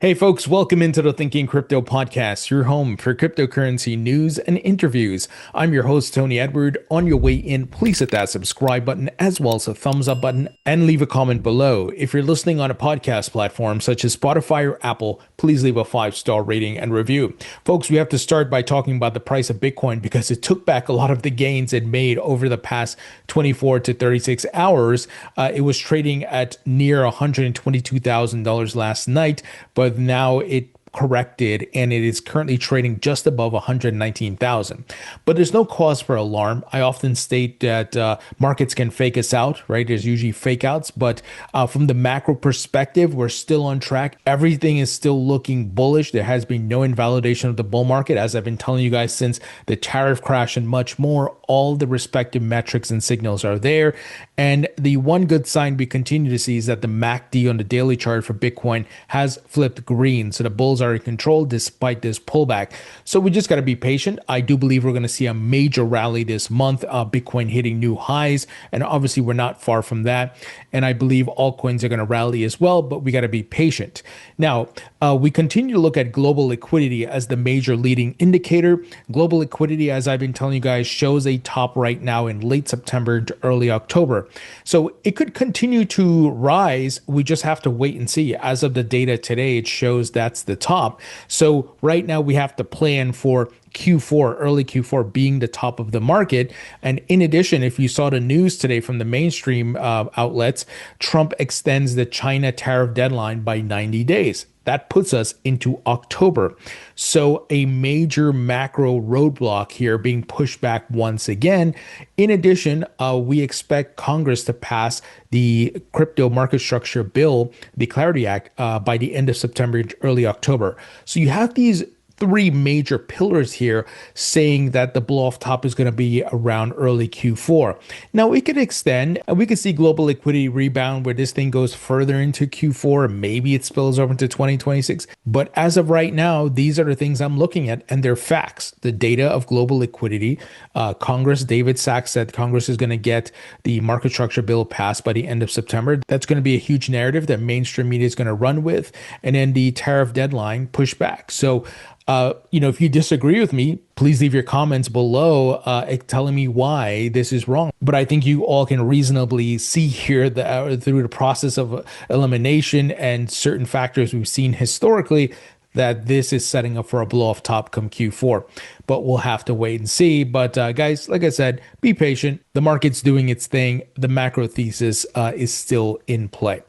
Hey folks, welcome into the Thinking Crypto podcast, your home for cryptocurrency news and interviews. I'm your host, Tony Edward. On your way in, please hit that subscribe button as well as a thumbs up button and leave a comment below. If you're listening on a podcast platform such as Spotify or Apple, please leave a 5-star rating and review. Folks, we have to start by talking about the price of Bitcoin because it took back a lot of the gains it made over the past 24 to 36 hours. It was trading at near $122,000 last night, but now it corrected and it is currently trading just above 119,000. But there's no cause for alarm. I often state that markets can fake us out, right? There's usually fake outs, but from the macro perspective, we're still on track. Everything is still looking bullish. There has been no invalidation of the bull market, as I've been telling you guys since the tariff crash and much more. All the respective metrics and signals are there. And the one good sign we continue to see is that the MACD on the daily chart for Bitcoin has flipped green. So the bulls are in control despite this pullback. So we just got to be patient. I do believe we're going to see a major rally this month, Bitcoin hitting new highs. And obviously we're not far from that. And I believe altcoins are going to rally as well, but we got to be patient. Now, we continue to look at global liquidity as the major leading indicator. Global liquidity, as I've been telling you guys, shows a top right now in late September to early October. So it could continue to rise. We just have to wait and see. As of the data today, it shows that's the top. So right now we have to plan for Q4, early Q4 being the top of the market. And in addition, if you saw the news today from the mainstream outlets, Trump extends the China tariff deadline by 90 days. That puts us into October. So a major macro roadblock here being pushed back once again. In addition, we expect Congress to pass the crypto market structure bill, the Clarity Act, by the end of September, early October. So you have these three major pillars here saying that the blow off top is going to be around early Q4. Now it could extend and we could see global liquidity rebound where this thing goes further into Q4. Maybe it spills over into 2026. But as of right now, these are the things I'm looking at and they're facts. The data of global liquidity, Congress, David Sachs said Congress is going to get the market structure bill passed by the end of September. That's going to be a huge narrative that mainstream media is going to run with. And then the tariff deadline pushed back. So if you disagree with me, please leave your comments below telling me why this is wrong. But I think you all can reasonably see here that through the process of elimination and certain factors we've seen historically that this is setting up for a blow off top come Q4. But we'll have to wait and see. But guys, like I said, be patient. The market's doing its thing. The macro thesis is still in play.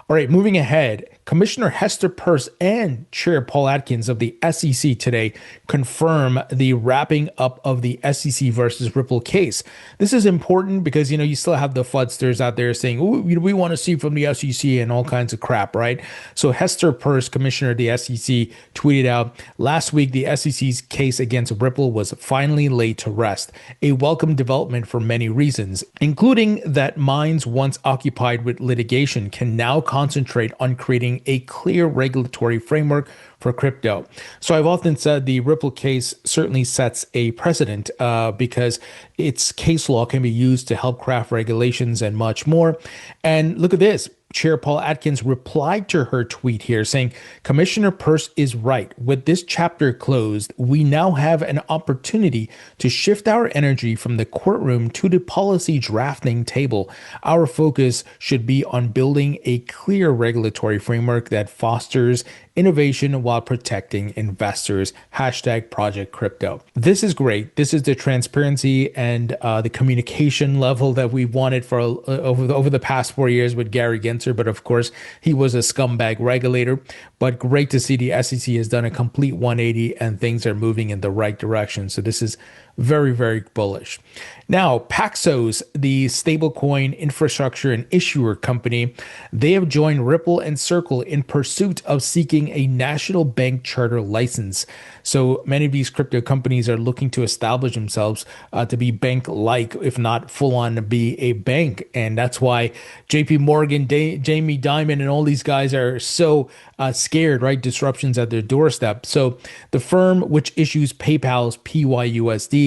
All right, moving ahead, Commissioner Hester Peirce and Chair Paul Atkins of the SEC today confirm the wrapping up of the SEC versus Ripple case. This is important because, you still have the FUDsters out there saying, oh, we want to see from the SEC and all kinds of crap, right? So Hester Peirce, Commissioner of the SEC, tweeted out, last week, the SEC's case against Ripple was finally laid to rest, a welcome development for many reasons, including that minds once occupied with litigation can now concentrate on creating a clear regulatory framework for crypto. So I've often said the Ripple case certainly sets a precedent because its case law can be used to help craft regulations and much more. And look at this. Chair Paul Atkins replied to her tweet here saying, Commissioner Peirce is right. With this chapter closed, we now have an opportunity to shift our energy from the courtroom to the policy drafting table. Our focus should be on building a clear regulatory framework that fosters innovation while protecting investors. Hashtag Project Crypto. This is great. This is the transparency and the communication level that we wanted for over the past 4 years with Gary Gensler. But of course, he was a scumbag regulator. But great to see the SEC has done a complete 180 and things are moving in the right direction. So this is very, very bullish. Now, Paxos, the stablecoin infrastructure and issuer company, they have joined Ripple and Circle in pursuit of seeking a national bank charter license. So many of these crypto companies are looking to establish themselves to be bank-like, if not full-on be a bank. And that's why JP Morgan, Jamie Dimon, and all these guys are so scared, right? Disruptions at their doorstep. So the firm, which issues PayPal's PYUSD,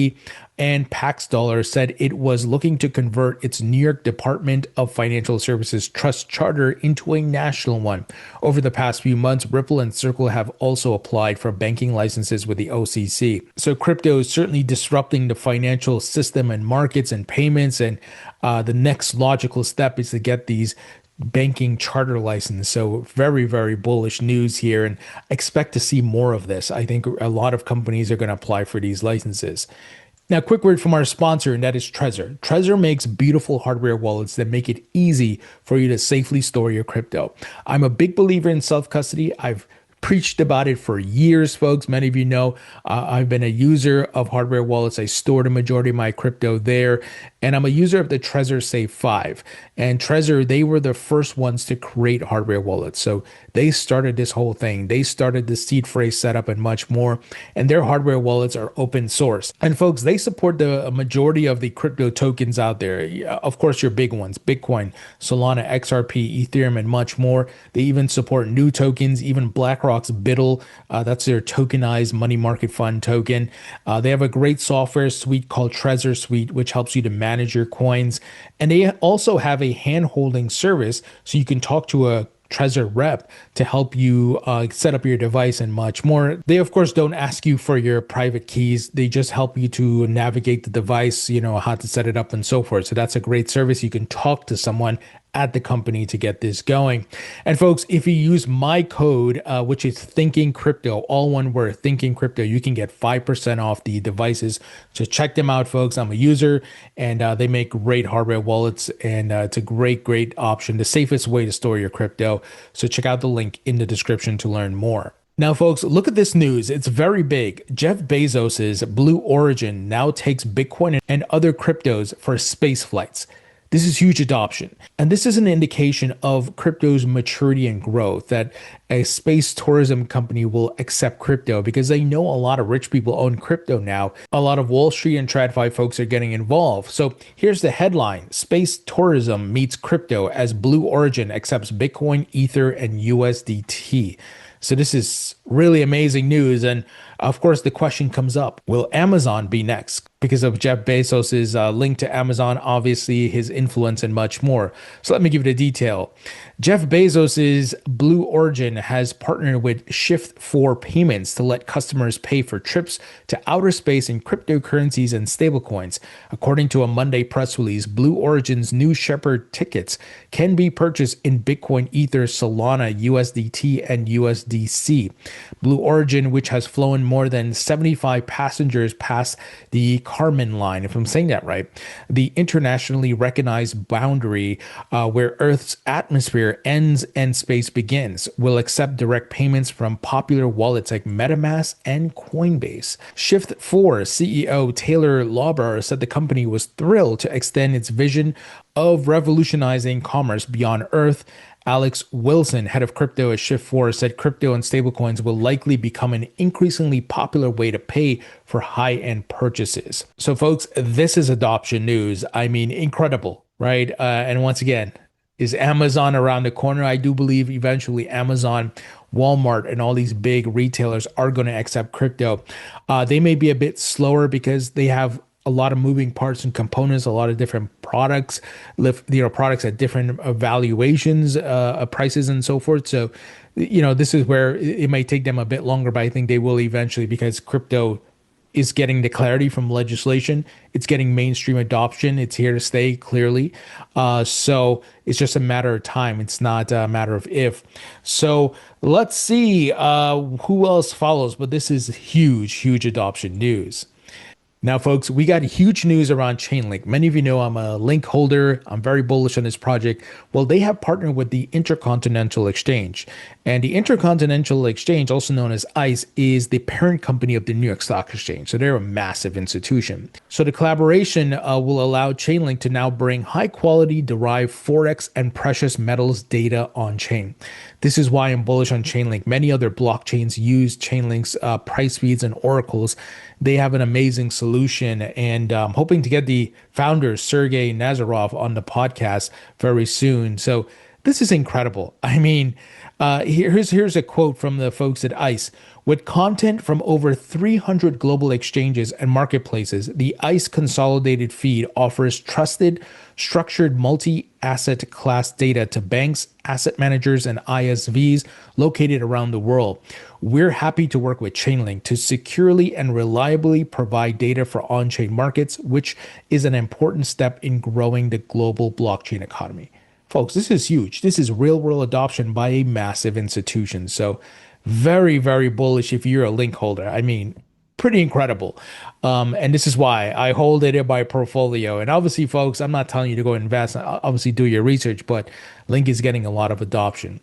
and Paxos said it was looking to convert its New York Department of Financial Services trust charter into a national one. Over the past few months, Ripple and Circle have also applied for banking licenses with the OCC. So crypto is certainly disrupting the financial system and markets and payments, and the next logical step is to get these banking charter license. So very, very bullish news here, and expect to see more of this. I think a lot of companies are going to apply for these licenses. Now, quick word from our sponsor, and that is Trezor. Trezor makes beautiful hardware wallets that make it easy for you to safely store your crypto. I'm a big believer in self-custody. I've preached about it for years, folks. Many of you know I've been a user of hardware wallets. I store the majority of my crypto there, and I'm a user of the Trezor Safe 5. And Trezor, they were the first ones to create hardware wallets. So they started this whole thing. They started the seed phrase setup and much more. And their hardware wallets are open source. And folks, they support the majority of the crypto tokens out there. Of course, your big ones, Bitcoin, Solana, XRP, Ethereum, and much more. They even support new tokens, even BlackRock's BUIDL. That's their tokenized money market fund token. They have a great software suite called Trezor Suite, which helps you to manage your coins. And they also have a hand-holding service, so you can talk to a Trezor rep to help you set up your device and much more. They, of course, don't ask you for your private keys. They just help you to navigate the device, how to set it up and so forth. So that's a great service. You can talk to someone at the company to get this going. And folks, if you use my code, which is Thinking Crypto, all one word, Thinking Crypto, you can get 5% off the devices. So check them out, folks. I'm a user, and they make great hardware wallets, and it's a great option, the safest way to store your crypto. So check out the link in the description to learn more. Now, folks, look at this news. It's very big. Jeff Bezos's Blue Origin now takes Bitcoin and other cryptos for space flights. This is huge adoption. And this is an indication of crypto's maturity and growth, that a space tourism company will accept crypto because they know a lot of rich people own crypto now. A lot of Wall Street and TradFi folks are getting involved. So here's the headline: Space tourism meets crypto as Blue Origin accepts Bitcoin, Ether, and USDT. So this is really amazing news. And of course, the question comes up, will Amazon be next? Because of Jeff Bezos's link to Amazon, obviously his influence and much more. So let me give you the detail. Jeff Bezos's Blue Origin has partnered with Shift4 Payments to let customers pay for trips to outer space in cryptocurrencies and stablecoins. According to a Monday press release, Blue Origin's new Shepherd tickets can be purchased in Bitcoin, Ether, Solana, USDT, and USDC. Blue Origin, which has flown more than 75 passengers past the Kármán line, if I'm saying that right, the internationally recognized boundary where Earth's atmosphere ends and space begins, will accept direct payments from popular wallets like MetaMask and Coinbase. Shift4 CEO Taylor Lauber said the company was thrilled to extend its vision of revolutionizing commerce beyond Earth. Alex Wilson, head of crypto at Shift4, said crypto and stablecoins will likely become an increasingly popular way to pay for high-end purchases. So folks, this is adoption news. I mean, incredible, right? And once again, is Amazon around the corner? I do believe eventually Amazon, Walmart, and all these big retailers are going to accept crypto. They may be a bit slower because they have a lot of moving parts and components, a lot of different products, products at different valuations, prices, and so forth. So, this is where it may take them a bit longer, but I think they will eventually, because crypto is getting the clarity from legislation. It's getting mainstream adoption. It's here to stay, clearly. So it's just a matter of time. It's not a matter of if. So let's see who else follows, but this is huge adoption news. Now, folks, we got huge news around Chainlink. Many of you know I'm a link holder. I'm very bullish on this project. Well, they have partnered with the Intercontinental Exchange. And the Intercontinental Exchange, also known as ICE, is the parent company of the New York Stock Exchange. So they're a massive institution. So the collaboration will allow Chainlink to now bring high-quality derived Forex and precious metals data on-chain. This is why I'm bullish on Chainlink. Many other blockchains use Chainlink's price feeds and oracles. They have an amazing solution, and I'm hoping to get the founder, Sergey Nazarov, on the podcast very soon. So This is incredible. I mean, here's a quote from the folks at ICE. With content from over 300 global exchanges and marketplaces, the ICE consolidated feed offers trusted, structured multi-asset class data to banks, asset managers, and ISVs located around the world. We're happy to work with Chainlink to securely and reliably provide data for on-chain markets, which is an important step in growing the global blockchain economy. Folks, this is huge. This is real world adoption by a massive institution. So very, very bullish if you're a Link holder. I mean, pretty incredible. And this is why I hold it in my portfolio. And obviously, folks, I'm not telling you to go invest. Obviously, do your research, but Link is getting a lot of adoption.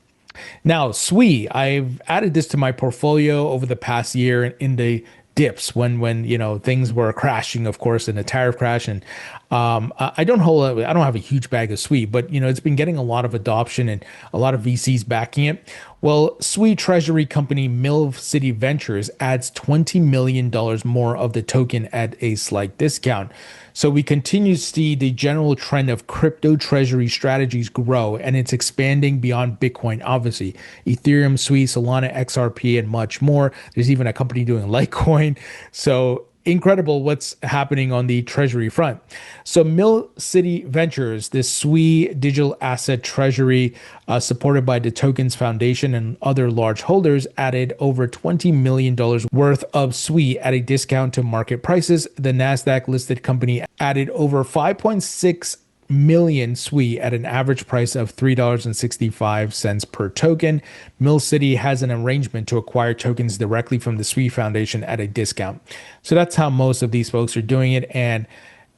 Now, SUI, I've added this to my portfolio over the past year in the dips when things were crashing, of course, in the tariff crash. And I don't have a huge bag of SUI, but it's been getting a lot of adoption and a lot of VCs backing it. Well, SUI Treasury company Mill City Ventures adds $20 million more of the token at a slight discount. So we continue to see the general trend of crypto treasury strategies grow, and it's expanding beyond Bitcoin, obviously. Ethereum, SUI, Solana, XRP, and much more. There's even a company doing Litecoin. So incredible what's happening on the treasury front. So Mill City Ventures, this SUI digital asset treasury supported by the Tokens Foundation and other large holders, added over $20 million worth of SUI at a discount to market prices. The NASDAQ listed company added over 5.6 million SUI at an average price of $3.65 per token. Mill City has an arrangement to acquire tokens directly from the SUI Foundation at a discount. So that's how most of these folks are doing it. And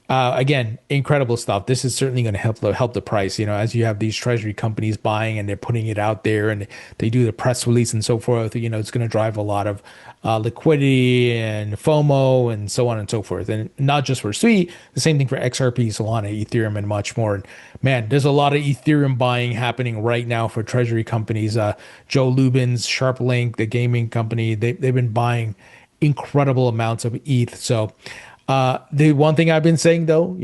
again, incredible stuff. This is certainly going to help the price. As you have these treasury companies buying and they're putting it out there and they do the press release and so forth, it's going to drive a lot of liquidity and FOMO and so on and so forth. And not just for SUI, the same thing for XRP, Solana, Ethereum, and much more. And man, there's a lot of Ethereum buying happening right now for treasury companies. Joe Lubin's SharpLink, the gaming company, they've been buying incredible amounts of ETH. So the one thing I've been saying, though,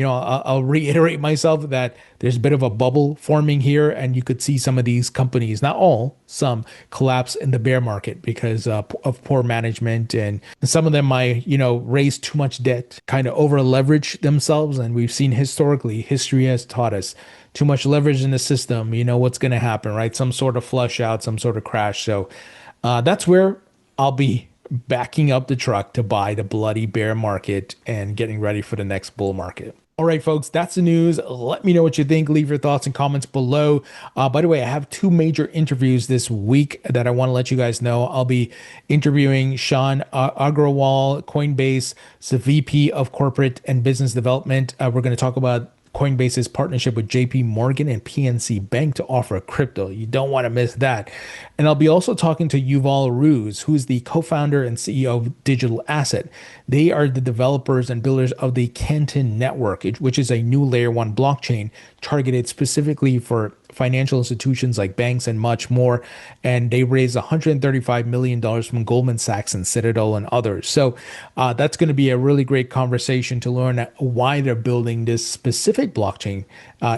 I'll reiterate myself that there's a bit of a bubble forming here, and you could see some of these companies, not all, some collapse in the bear market because of poor management, and some of them might, raise too much debt, kind of over leverage themselves. And we've seen historically, history has taught us too much leverage in the system. What's going to happen, right? Some sort of flush out, some sort of crash. So that's where I'll be backing up the truck to buy the bloody bear market and getting ready for the next bull market. All right, folks, that's the news. Let me know what you think. Leave your thoughts and comments below. By the way, I have two major interviews this week that I want to let you guys know. I'll be interviewing Sean Agrawal, Coinbase's VP of Corporate and Business Development. We're going to talk about Coinbase's partnership with JP Morgan and PNC Bank to offer crypto. You don't want to miss that. And I'll be also talking to Yuval Ruz, who's the co-founder and CEO of Digital Asset. They are the developers and builders of the Canton Network, which is a new layer 1 blockchain targeted specifically for financial institutions like banks and much more. And they raised $135 million from Goldman Sachs and Citadel and others. So that's going to be a really great conversation to learn why they're building this specific blockchain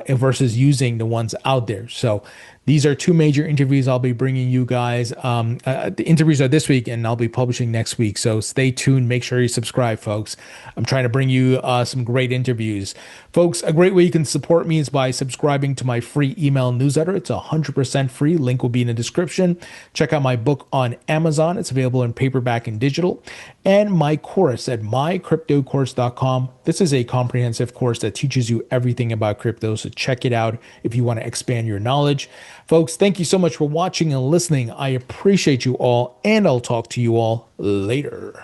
versus using the ones out there. So these are two major interviews I'll be bringing you guys. The interviews are this week and I'll be publishing next week. So stay tuned. Make sure you subscribe, folks. I'm trying to bring you some great interviews. Folks, a great way you can support me is by subscribing to my free email newsletter. It's 100% free. Link will be in the description. Check out my book on Amazon. It's available in paperback and digital. And my course at mycryptocourse.com. This is a comprehensive course that teaches you everything about crypto. So check it out if you want to expand your knowledge. Folks, thank you so much for watching and listening. I appreciate you all, and I'll talk to you all later.